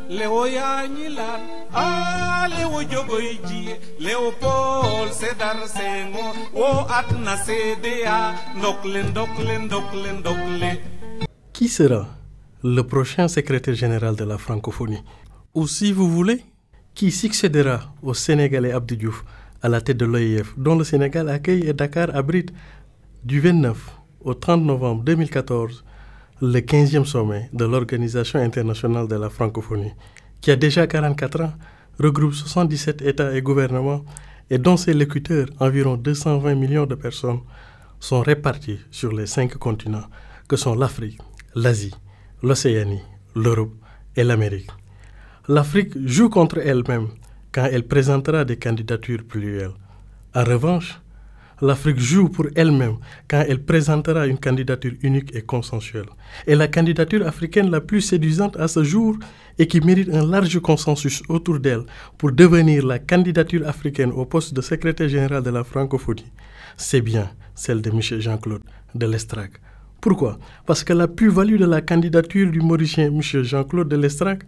Léo Yagnilan, Léo Diogoïdi, Léopold Sédar Senghor, O Atna CDA, Ndokle. Qui sera le prochain secrétaire général de la francophonie? Ou si vous voulez, qui succédera au Sénégalais Abdou Diouf à la tête de l'OIF, dont le Sénégal accueille et Dakar abrite du 29 au 30 novembre 2014 le 15e sommet de l'Organisation internationale de la francophonie, qui a déjà 44 ans, regroupe 77 États et gouvernements et dont ses locuteurs, environ 220 millions de personnes, sont répartis sur les 5 continents que sont l'Afrique, l'Asie, l'Océanie, l'Europe et l'Amérique. L'Afrique joue contre elle-même quand elle présentera des candidatures plurielles. En revanche, l'Afrique joue pour elle-même quand elle présentera une candidature unique et consensuelle. Et la candidature africaine la plus séduisante à ce jour et qui mérite un large consensus autour d'elle pour devenir la candidature africaine au poste de secrétaire général de la francophonie, c'est bien celle de M. Jean-Claude Delestrac. Pourquoi? Parce que la plus-value de la candidature du Mauricien M. Jean-Claude Delestrac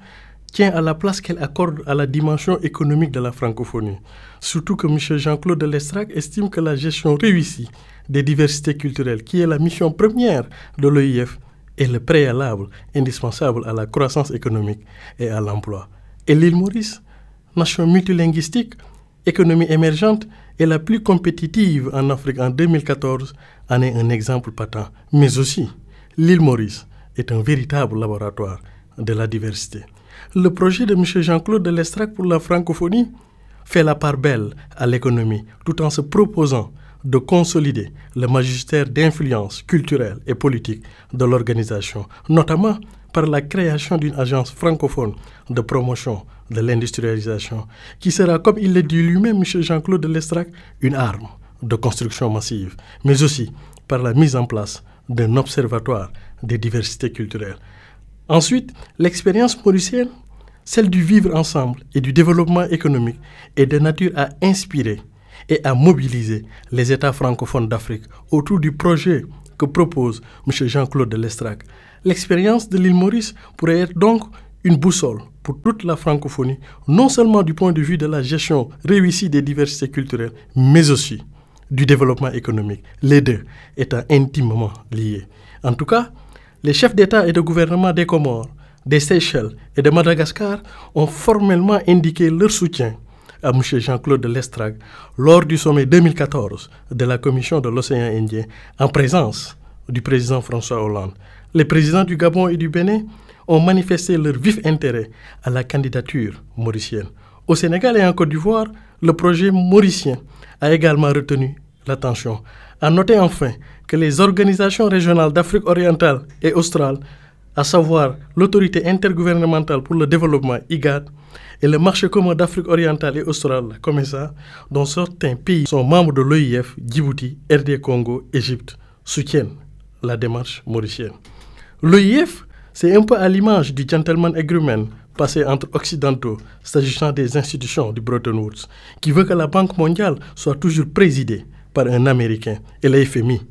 tient à la place qu'elle accorde à la dimension économique de la francophonie. Surtout que M. Jean-Claude Delestrac estime que la gestion réussie des diversités culturelles, qui est la mission première de l'OIF, est le préalable indispensable à la croissance économique et à l'emploi. Et l'île Maurice, nation multilinguistique, économie émergente et la plus compétitive en Afrique en 2014, en est un exemple patent. Mais aussi, l'île Maurice est un véritable laboratoire de la diversité. Le projet de M. Jean-Claude Delestrac pour la francophonie fait la part belle à l'économie tout en se proposant de consolider le magistère d'influence culturelle et politique de l'organisation, notamment par la création d'une agence francophone de promotion de l'industrialisation qui sera, comme il le dit lui-même, M. Jean-Claude Delestrac, une arme de construction massive, mais aussi par la mise en place d'un observatoire des diversités culturelles. Ensuite, l'expérience mauricienne, celle du vivre ensemble et du développement économique, est de nature à inspirer et à mobiliser les États francophones d'Afrique autour du projet que propose M. Jean-Claude Delestrac. L'expérience de l'île Maurice pourrait être donc une boussole pour toute la francophonie, non seulement du point de vue de la gestion réussie des diversités culturelles, mais aussi du développement économique, les deux étant intimement liés. En tout cas, les chefs d'État et de gouvernement des Comores, des Seychelles et de Madagascar ont formellement indiqué leur soutien à M. Jean-Claude Delestrac lors du sommet 2014 de la Commission de l'Océan Indien en présence du président François Hollande. Les présidents du Gabon et du Bénin ont manifesté leur vif intérêt à la candidature mauricienne. Au Sénégal et en Côte d'Ivoire, le projet mauricien a également retenu l'attention. À noter enfin que les organisations régionales d'Afrique orientale et australe, à savoir l'autorité intergouvernementale pour le développement IGAD et le marché commun d'Afrique orientale et australe, la COMESA, dont certains pays sont membres de l'OIF, Djibouti, RD Congo, Égypte, soutiennent la démarche mauricienne. L'OIF, c'est un peu à l'image du gentleman agreement passé entre occidentaux s'agissant des institutions du Bretton Woods, qui veut que la Banque mondiale soit toujours présidée par un Américain et la FMI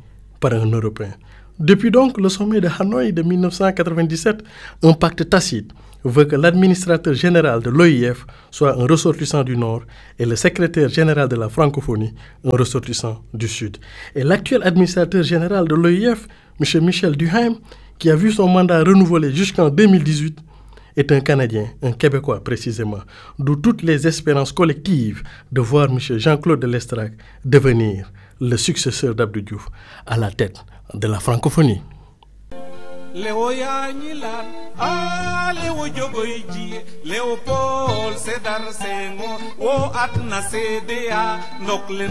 par un Européen. Depuis donc le sommet de Hanoï de 1997, un pacte tacite veut que l'administrateur général de l'OIF soit un ressortissant du Nord et le secrétaire général de la francophonie un ressortissant du Sud. Et l'actuel administrateur général de l'OIF, M. Michel Duhaime, qui a vu son mandat renouvelé jusqu'en 2018, est un Canadien, un Québécois précisément, d'où toutes les espérances collectives de voir M. Jean-Claude Delestrac devenir le successeur d'Abdou Diouf à la tête de la francophonie. Léo Yagnilan, Léo Diogoïdi, Léopold Sédar Senghor, O Atna CDA, Ndokle.